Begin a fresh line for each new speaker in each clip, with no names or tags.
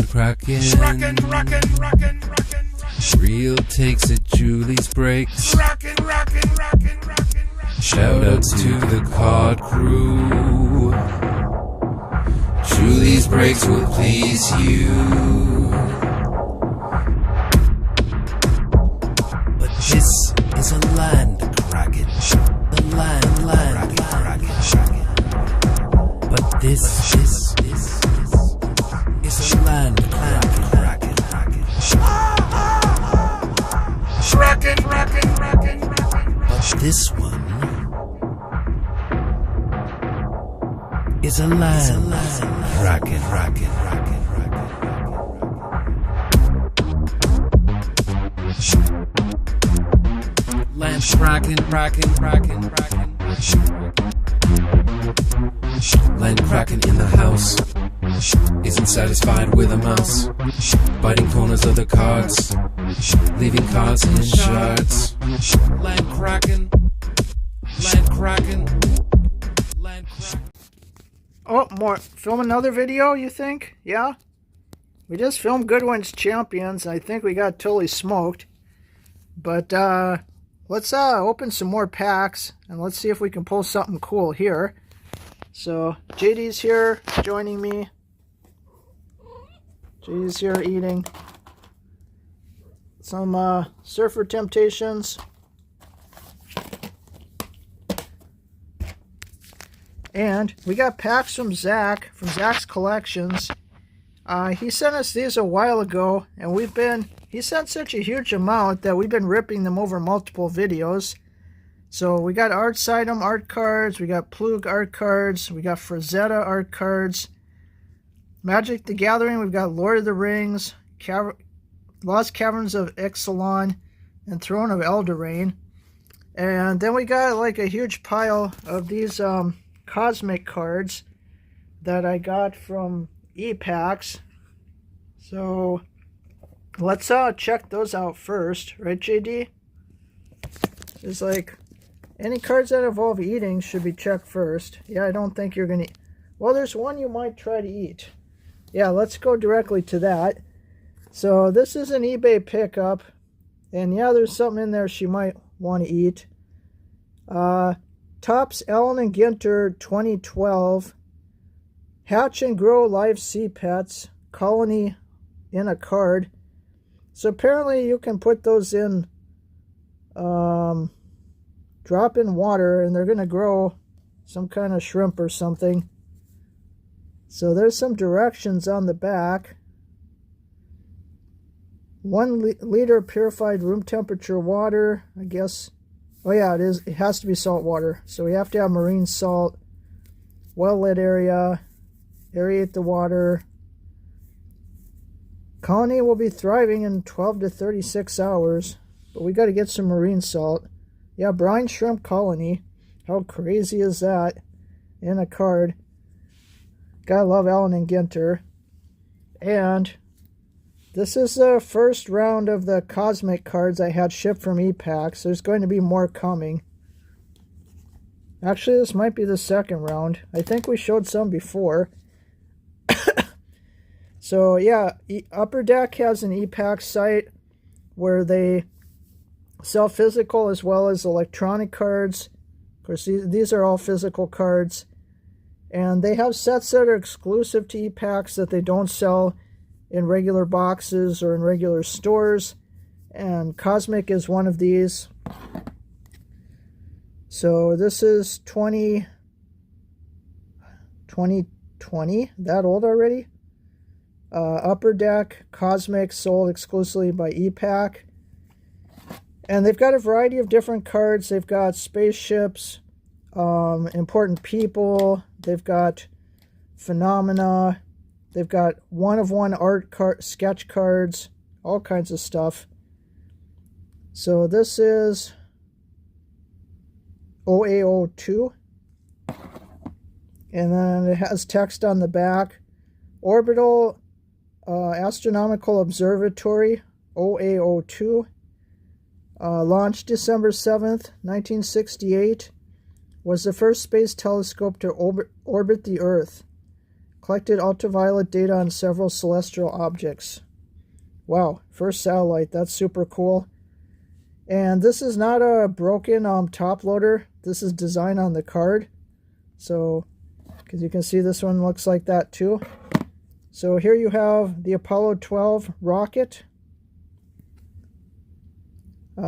Kraken. Real takes at Julie's breaks. Shout outs to the cod crew. Julie's breaks will please you. But this is a land kraken. The land kraken. But this is a land kraken. But this one is a land kraken. Land kraken. Land kraken in the house isn't satisfied with a mouse, biting corners of the cards, leaving cards in shards. Land kraken.
Oh, more. Film another video, you think? Yeah? We just filmed Goodwin's Champions. I think we got totally smoked. But, let's open some more packs. And let's see if we can pull something cool here. So, JD's here joining me. JD's here eating. Some, Surfer Temptations. And we got packs from Zach, from Zach's Collections. He sent us these a while ago, and he sent such a huge amount that we've been ripping them over multiple videos. So we got Artsitem art cards, we got Plug art cards, we got Frazetta art cards, Magic the Gathering, we've got Lord of the Rings, Lost Caverns of Ixalan, and Throne of Eldraine. And then we got like a huge pile of these Cosmic cards that I got from ePacks. So let's check those out first, right, JD? It's like any cards that involve eating should be checked first. Yeah, I don't think you're gonna. Well, there's one you might try to eat. Yeah, let's go directly to that. So this is an eBay pickup, and yeah, there's something in there she might want to eat. Topps Allen and Ginter 2012. Hatch and Grow Live Sea Pets. Colony in a card. So apparently you can put those in, drop in water, and they're going to grow some kind of shrimp or something. So there's some directions on the back. 1 liter purified room temperature water, I guess. Oh yeah, it is. It has to be salt water. So we have to have marine salt. Well-lit area. Aerate the water. Colony will be thriving in 12 to 36 hours. But we got to get some marine salt. Yeah, brine shrimp colony. How crazy is that? In a card. Gotta love Allen and Ginter. And this is the first round of the Cosmic cards I had shipped from ePacks. There's going to be more coming. Actually, this might be the second round. I think we showed some before. So, yeah, Upper Deck has an ePack site where they sell physical as well as electronic cards. Of course, these are all physical cards. And they have sets that are exclusive to ePacks that they don't sell in regular boxes or in regular stores, and Cosmic is one of these. So this is 2020, that old already. Upper Deck Cosmic, sold exclusively by ePack, and they've got a variety of different cards. They've got spaceships, important people, they've got phenomena. They've got one-of-one art sketch cards, all kinds of stuff. So this is OA02. And then it has text on the back. Orbital Astronomical Observatory, OA02. Launched December 7th, 1968. Was the first space telescope to orbit the Earth. collected ultraviolet data on several celestial objects. Wow, first satellite, that's super cool. And this is not a broken top loader. This is designed on the card. So, because you can see this one looks like that too. So here you have the Apollo 12 rocket.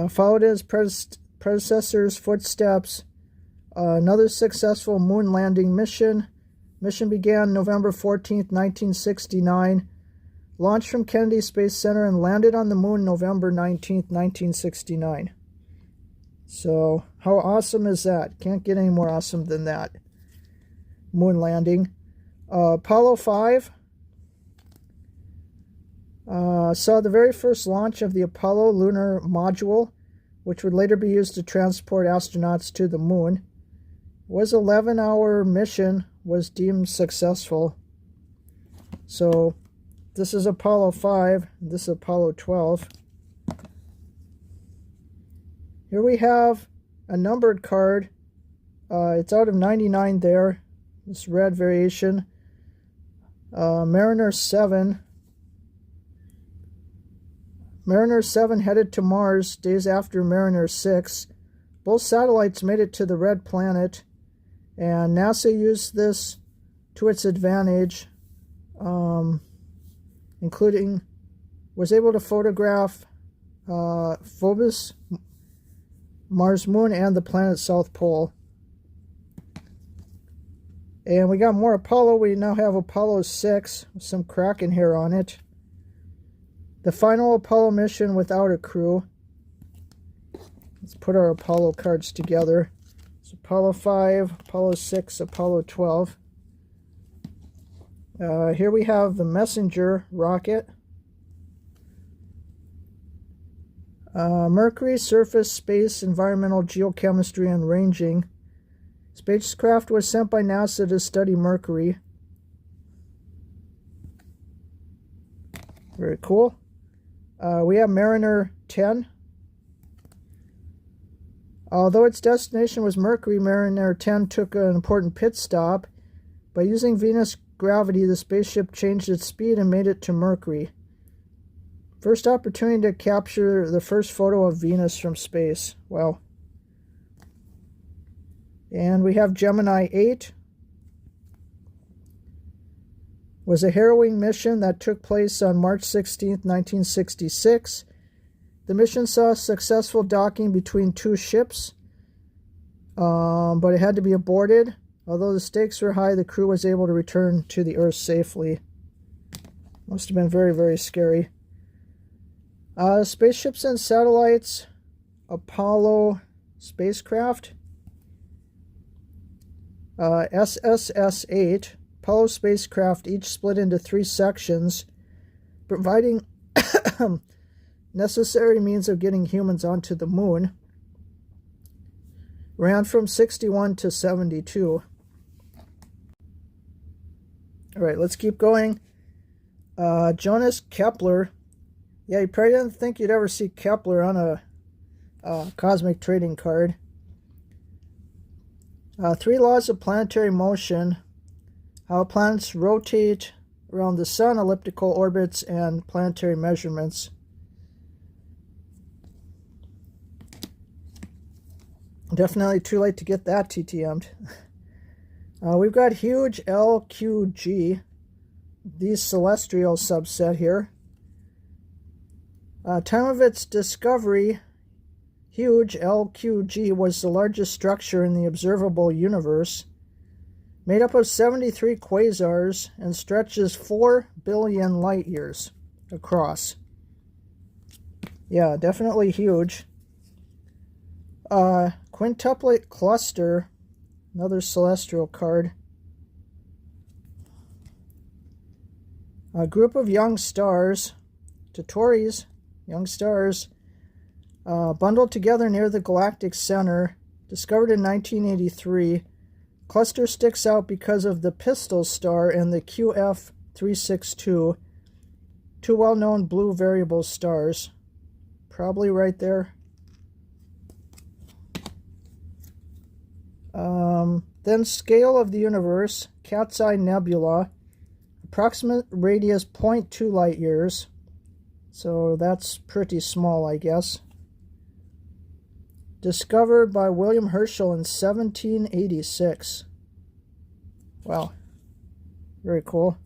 Followed his predecessor's footsteps. Another successful moon landing mission. Mission began November 14th, 1969. Launched from Kennedy Space Center and landed on the moon November 19th, 1969. So, how awesome is that? Can't get any more awesome than that. Moon landing. Apollo 5 saw the very first launch of the Apollo lunar module, which would later be used to transport astronauts to the moon. Was 11-hour mission, was deemed successful. So this is Apollo 5, this is Apollo 12. Here we have a numbered card. It's out of 99 there. This red variation. Mariner 7. Mariner 7 headed to Mars days after Mariner 6. Both satellites made it to the red planet, and NASA used this to its advantage, including was able to photograph Phobos, Mars moon, and the planet's south pole. And we got more Apollo. We now have Apollo 6 with some Kraken hair on it. The final Apollo mission without a crew. Let's put our Apollo cards together. It's Apollo 5, Apollo 6, Apollo 12. Here we have the Messenger rocket. Mercury surface space environmental geochemistry and ranging. Spacecraft was sent by NASA to study Mercury. Very cool. We have Mariner 10. Although its destination was Mercury, Mariner 10 took an important pit stop. By using Venus gravity, the spaceship changed its speed and made it to Mercury. First opportunity to capture the first photo of Venus from space. Wow. And we have Gemini 8. Was a harrowing mission that took place on March 16, 1966. The mission saw successful docking between two ships, but it had to be aborted. Although the stakes were high, the crew was able to return to the Earth safely. Must have been very, very scary. Spaceships and satellites. Apollo spacecraft. SSS-8. Apollo spacecraft, each split into 3 sections, providing necessary means of getting humans onto the moon. Ran from 61 to 72. All right, let's keep going. Jonas Kepler. Yeah, you probably didn't think you'd ever see Kepler on a cosmic trading card. 3 laws of planetary motion. How planets rotate around the sun, elliptical orbits, and planetary measurements. Definitely too late to get that TTM'd. We've got huge LQG, the celestial subset here. Time of its discovery, huge LQG was the largest structure in the observable universe, made up of 73 quasars and stretches 4 billion light years across. Yeah, definitely huge. Quintuplet cluster, another celestial card. A group of young stars, Tauraris, young stars, bundled together near the galactic center, discovered in 1983. Cluster sticks out because of the Pistol star and the QF362, 2 well-known blue variable stars. Probably right there. Then Scale of the Universe, Cat's Eye Nebula. approximate radius 0.2 light years. So that's pretty small, I guess. Discovered by William Herschel in 1786. Wow. Very cool.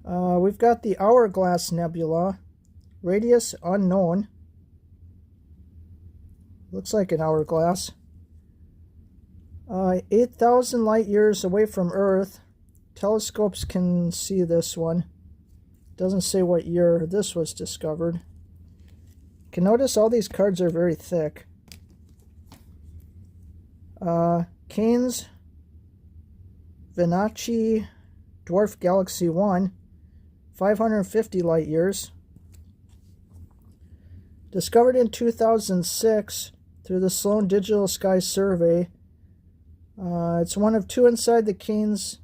We've got the Hourglass Nebula. Radius unknown. Looks like an hourglass. 8,000 light years away from Earth. Telescopes can see this one. Doesn't say what year this was discovered. You can notice all these cards are very thick. Canes Venachii Dwarf Galaxy 1. 550 light years. Discovered in 2006 through the Sloan Digital Sky Survey. It's one of two inside the Canes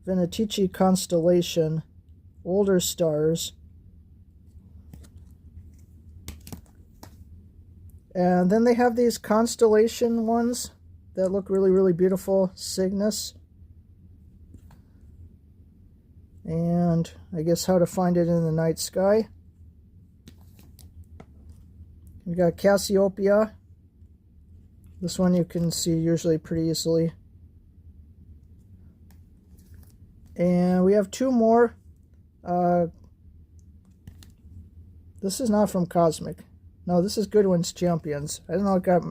Venatici constellation. Older stars. And then they have these constellation ones that look really, really beautiful. Cygnus. And I guess how to find it in the night sky. We got Cassiopeia. This one you can see usually pretty easily. And we have two more. This is not from Cosmic. No, this is Goodwin's Champions. I don't know, it got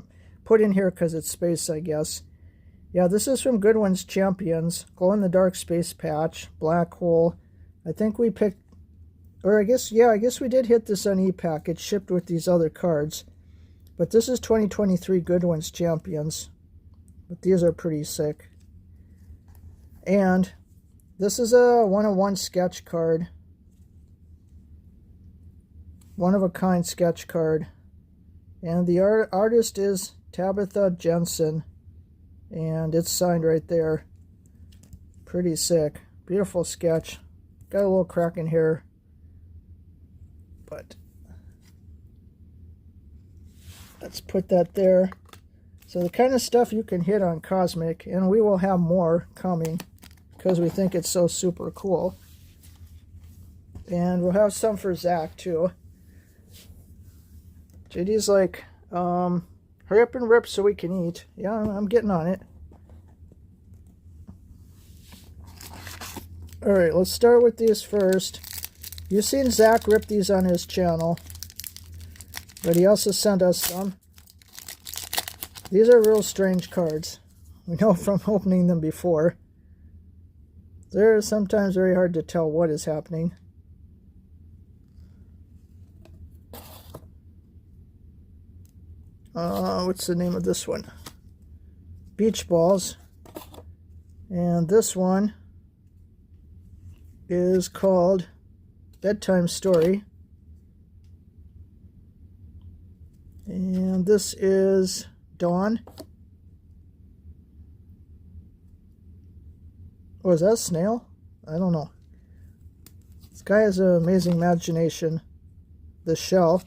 put in here because it's space, I guess. Yeah, this is from Goodwin's Champions. Glow-in-the-dark space patch. Black hole. I think we picked... Or I guess we did hit this on e-pack. It's shipped with these other cards. But this is 2023 Goodwin's Champions. But these are pretty sick. And this is a one-of-one sketch card. One-of-a-kind sketch card. And the artist is Tabitha Jensen. And it's signed right there. Pretty sick. Beautiful sketch. Got a little crack in here. But let's put that there. So the kind of stuff you can hit on Cosmic. And we will have more coming. Because we think it's so super cool. And we'll have some for Zach too. JD's like, hurry up and rip so we can eat. Yeah, I'm getting on it. Alright, let's start with these first. You've seen Zach rip these on his channel. But he also sent us some. These are real strange cards. We know from opening them before. They're sometimes very hard to tell what is happening. What's the name of this one? Beach Balls. And this one is called Bedtime Story. And this is Dawn. Oh, is that a snail? I don't know. This guy has an amazing imagination. The shell.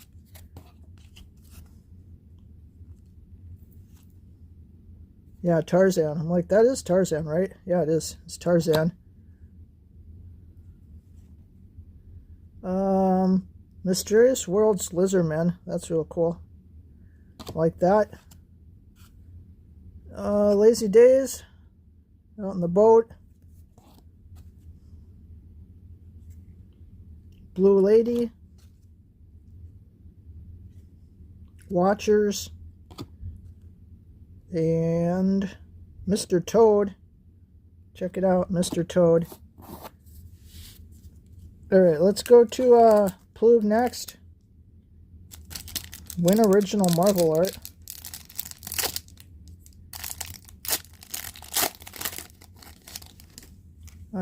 Yeah, Tarzan. I'm like, that is Tarzan, right? Yeah, it is. It's Tarzan. Mysterious World's Lizardmen. That's real cool. Like that. Lazy Days. Out in the boat. Blue Lady. Watchers. And Mr. Toad. Check it out, Mr. Toad. Alright, let's go to Plug next. Win original Marvel art.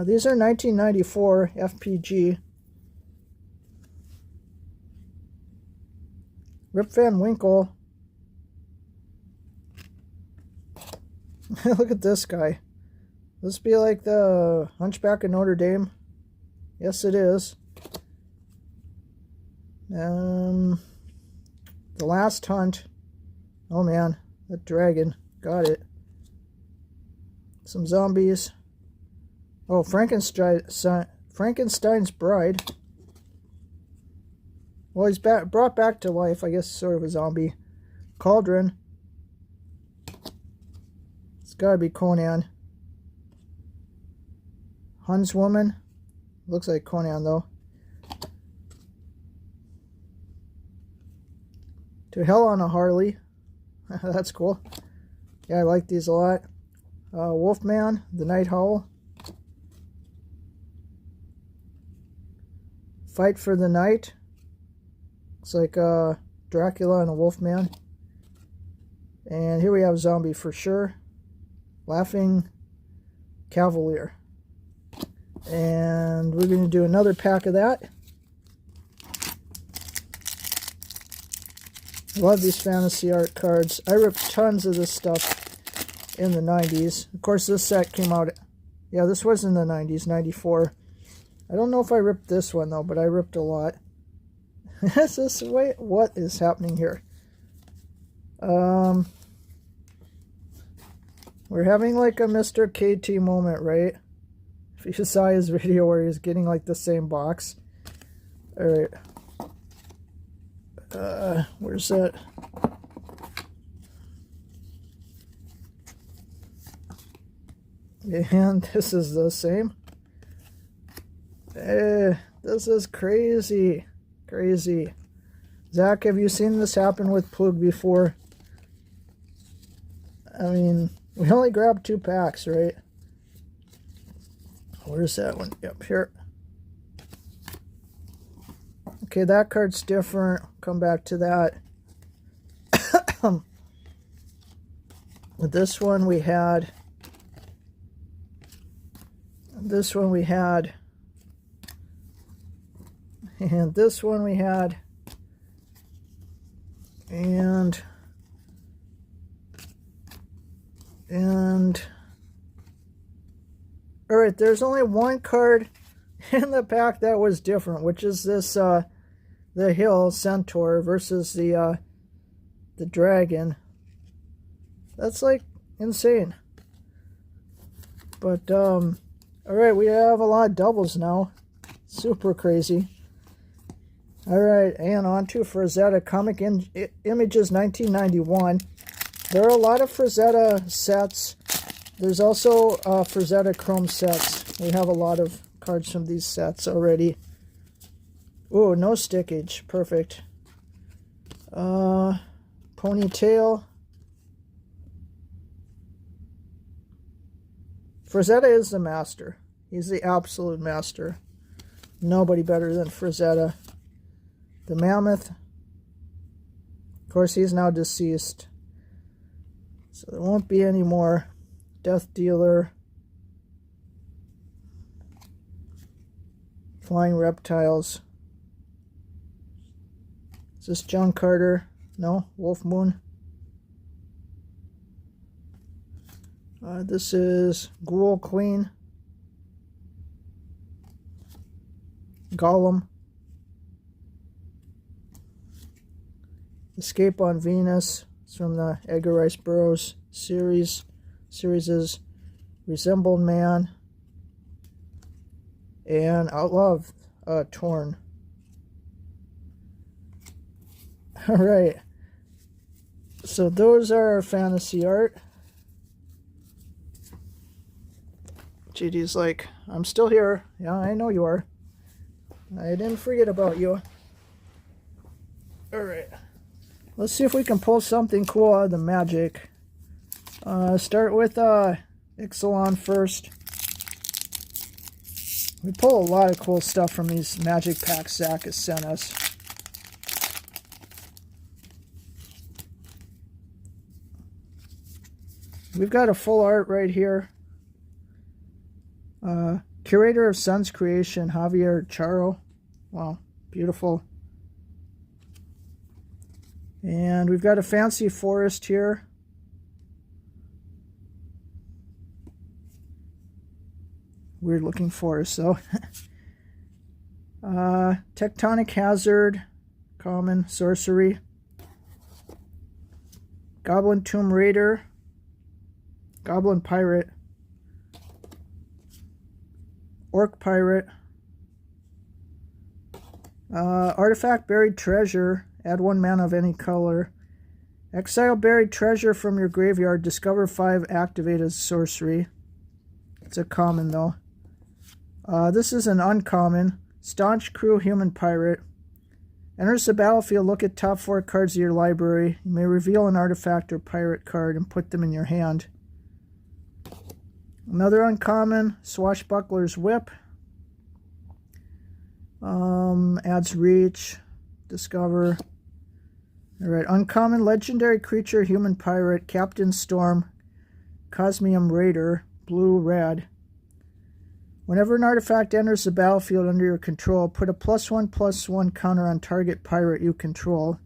These are 1994 FPG. Rip Van Winkle. Look at this guy. This be like the Hunchback of Notre Dame. Yes, it is. The Last Hunt. Oh man, that dragon. Got it. Some zombies. Oh, Frankenstein's Bride. Well, he's brought back to life. I guess sort of a zombie. Cauldron. It's gotta be Conan. Huntswoman. Looks like Conan though. To Hell on a Harley. That's cool. Yeah, I like these a lot. Wolfman, the Night Howl. Fight for the Night. It's like Dracula and a Wolfman. And here we have Zombie for sure. Laughing Cavalier. And we're going to do another pack of that. Love these fantasy art cards. I ripped tons of this stuff in the 90s. Of course, this set came out... Yeah, this was in the 90s, 94. I don't know if I ripped this one, though, but I ripped a lot. Wait, what is happening here? We're having like a Mr. KT moment, right? If you saw his video where he's getting like the same box. Alright. Where's that? And this is the same. This is crazy. Crazy. Zach, have you seen this happen with Plug before? I mean, we only grabbed 2 packs, right? Where's that one? Yep, here. Okay, that card's different. Come back to that. With this one we had... This one we had... And this one we had... And... Alright, there's only one card in the pack that was different, which is this, the Hill Centaur versus the Dragon. That's, like, insane. But, alright, we have a lot of doubles now. Super crazy. Alright, and on to Frazetta Comic Images 1991. There are a lot of Frazetta sets. There's also Frazetta Chrome sets. We have a lot of cards from these sets already. Ooh, no stickage. Perfect. Ponytail. Frazetta is the master. He's the absolute master. Nobody better than Frazetta. The Mammoth. Of course, he's now deceased. So there won't be any more. Death Dealer. Flying Reptiles. Is this John Carter? No? Wolf Moon. This is Ghoul Queen. Gollum. Escape on Venus. It's from the Edgar Rice Burroughs series. Series Resembled Man. And Outlaw of Torn. Alright. So those are fantasy art. GD's like, I'm still here. Yeah, I know you are. I didn't forget about you. Alright. Let's see if we can pull something cool out of the magic. Start with Ixalan first. We pull a lot of cool stuff from these magic packs Zach has sent us. We've got a full art right here. Curator of Sun's Creation, Javier Charo. Wow, beautiful. And we've got a fancy forest here. Weird looking forest, though. Tectonic Hazard, common sorcery. Goblin Tomb Raider. Goblin Pirate. Orc Pirate. Artifact Buried Treasure. Add 1 mana of any color. Exile Buried Treasure from your graveyard. Discover 5. Activate as sorcery. It's a common though. This is an uncommon. Staunch Crew Human Pirate. Enters the battlefield. Look at top 4 cards of your library. You may reveal an artifact or pirate card and put them in your hand. Another uncommon. Swashbuckler's Whip. Adds reach. Discover. Alright, uncommon legendary creature, human pirate, Captain Storm, Cosmium Raider, blue, red. Whenever an artifact enters the battlefield under your control, put a +1/+1 counter on target pirate you control.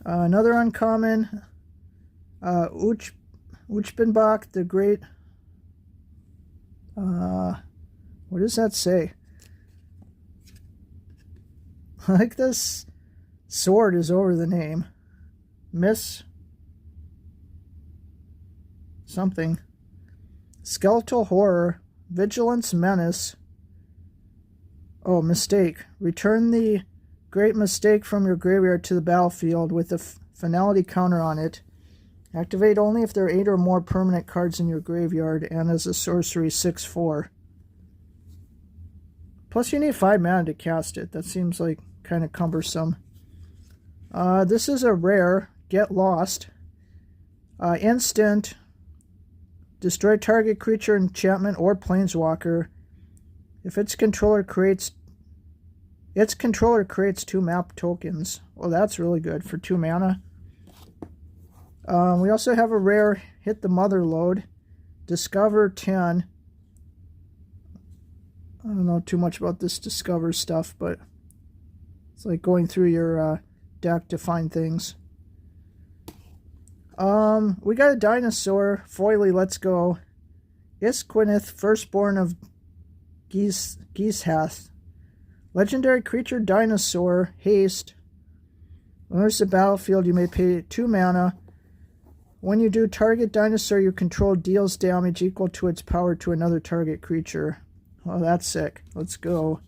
Another uncommon, Uchbenbach the Great. What does that say? Like this sword is over the name. Miss something. Skeletal Horror. Vigilance Menace. Oh, mistake. Return the Great Mistake from your graveyard to the battlefield with a finality counter on it. Activate only if there are 8 or more permanent cards in your graveyard and as a sorcery 6/4. Plus you need 5 mana to cast it. That seems like kind of cumbersome. This is a rare. Get Lost. Instant. Destroy target creature, enchantment, or planeswalker. If its controller creates 2 map tokens. Well, that's really good for 2 mana. We also have a rare. Hit the Mother Lode. Discover 10. I don't know too much about this Discover stuff, but it's like going through your deck to find things. We got a dinosaur. Foily, let's go. Isquinith, firstborn of Geesehath. Legendary creature dinosaur. Haste. When there's the battlefield, you may pay 2 mana. When you do, target dinosaur you control deals damage equal to its power to another target creature. Oh, that's sick. Let's go.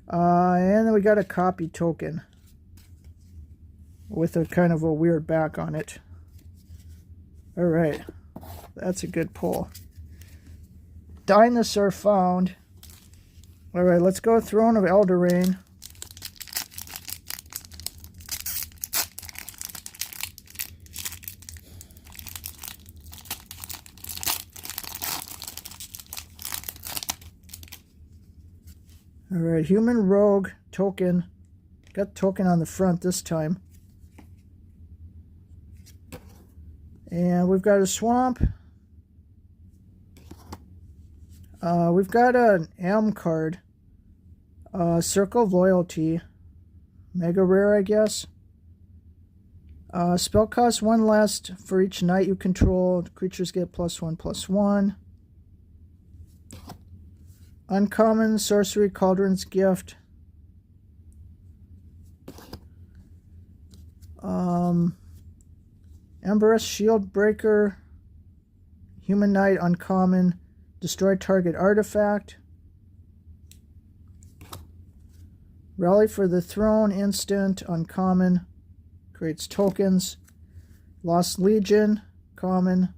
And then we got a copy token with a kind of a weird back on it. Alright, that's a good pull. Dinosaur found. Alright, let's go Throne of Eldraine. Alright, Human Rogue token. Got token on the front this time. And we've got a swamp. We've got an M card. Circle of Loyalty. Mega rare, I guess. Spell cost 1 less for each knight you control. Creatures get +1/+1. Uncommon Sorcery Cauldron's Gift. Embereth Shield Breaker. Human Knight uncommon. Destroy target artifact. Rally for the Throne instant uncommon. Creates tokens. Lost Legion common.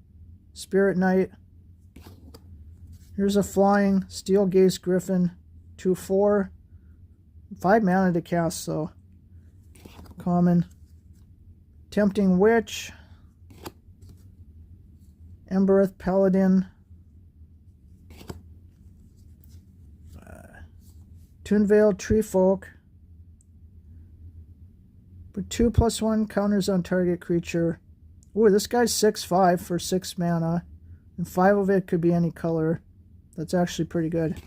Spirit Knight. Here's a flying Steel Gaze Griffin. 2/4. 5 mana to cast, so common. Tempting Witch. Embereth Paladin. Toonvale Treefolk. Put 2/+1 counters on target creature. Ooh, this guy's 6/5 for 6 mana. And 5 of it could be any color. That's actually pretty good.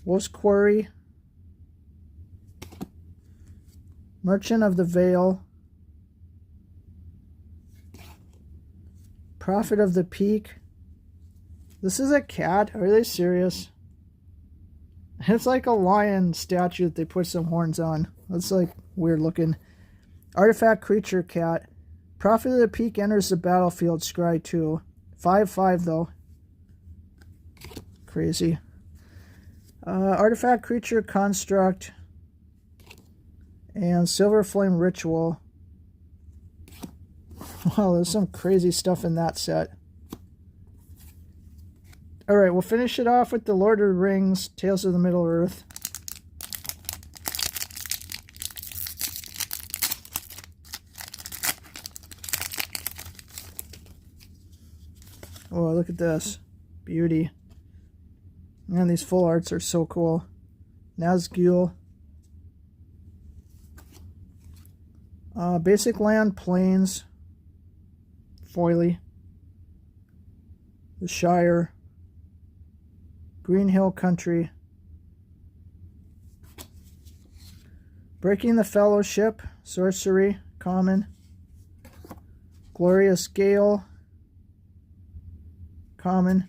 Wolf's Quarry. Merchant of the Veil. Prophet of the Peak. This is a cat? Are they serious? It's like a lion statue that they put some horns on. That's like weird looking. Artifact creature cat. Prophet of the Peak enters the battlefield. Scry 2. 5/5 though. Crazy. Artifact, creature, construct, and Silver Flame Ritual. Wow, there's some crazy stuff in that set. Alright, we'll finish it off with the Lord of the Rings, Tales of the Middle-earth. Oh, look at this. Beauty. Man, these full arts are so cool. Nazgul. Basic land, plains. Foily. The Shire. Green Hill Country. Breaking the Fellowship. Sorcery. Common. Glorious Gale. Common.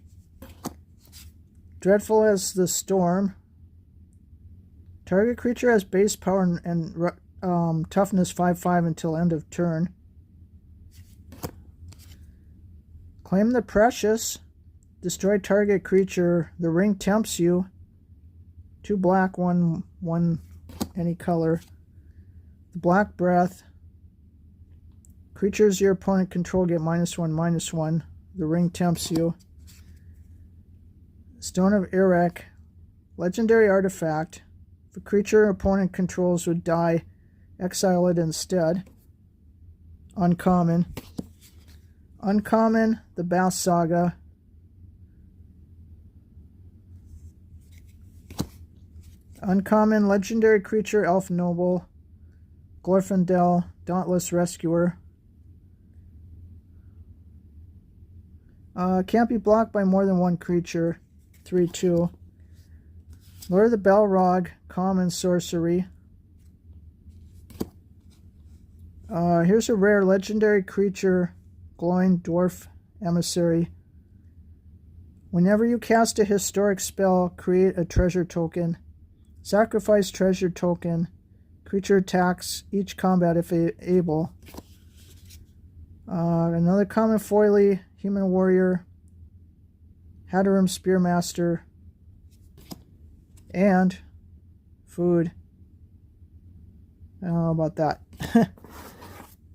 Dreadful as the Storm. Target creature has base power and toughness 5/5 until end of turn. Claim the Precious. Destroy target creature. The ring tempts you. 2 black, 1 any color. The Black Breath. Creatures your opponent control get -1/-1. The ring tempts you. Stone of Erech. Legendary artifact. If a creature opponent controls would die, exile it instead. Uncommon. Uncommon, the Bath Saga. Uncommon, legendary creature, Elf Noble. Glorfindel, Dauntless Rescuer. Can't be blocked by more than one creature. 3/2. Lord of the Balrog, common sorcery. Here's a rare legendary creature, Glowing Dwarf Emissary. Whenever you cast a historic spell, create a treasure token. Sacrifice treasure token. Creature attacks each combat if able. Another common foily, Human Warrior. Hadoram Spearmaster, and food. I don't know about that.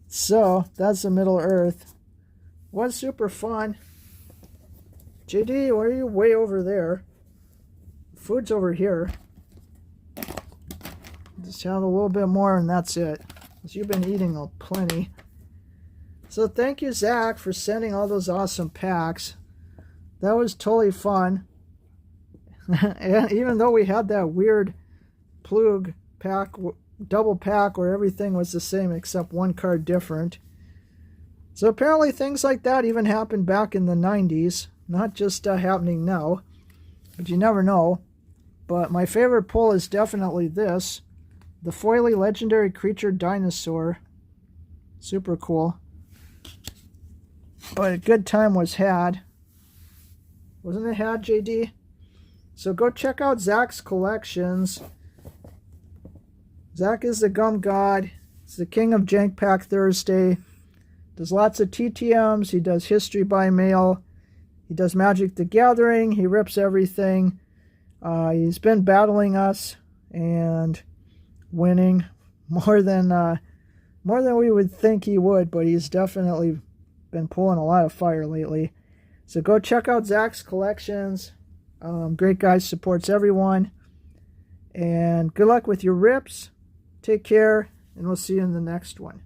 So, that's the Middle-earth. Was super fun. JD, why are you way over there? Food's over here. Just have a little bit more and that's it. Because you've been eating plenty. So thank you, Zach, for sending all those awesome packs. That was totally fun. And even though we had that weird Plug pack, double pack where everything was the same except one card different. So apparently things like that even happened back in the 90s. Not just happening now. But you never know. But my favorite pull is definitely this. The foily legendary creature dinosaur. Super cool. But a good time was had. Wasn't it had, JD? So go check out Zach's collections. Zach is the Gum God. He's the king of Jank Pack Thursday. Does lots of TTMs. He does history by mail. He does Magic the Gathering. He rips everything. He's been battling us and winning more than we would think he would, but he's definitely been pulling a lot of fire lately. So go check out Zach's collections. Great guy, supports everyone. And good luck with your rips. Take care, and we'll see you in the next one.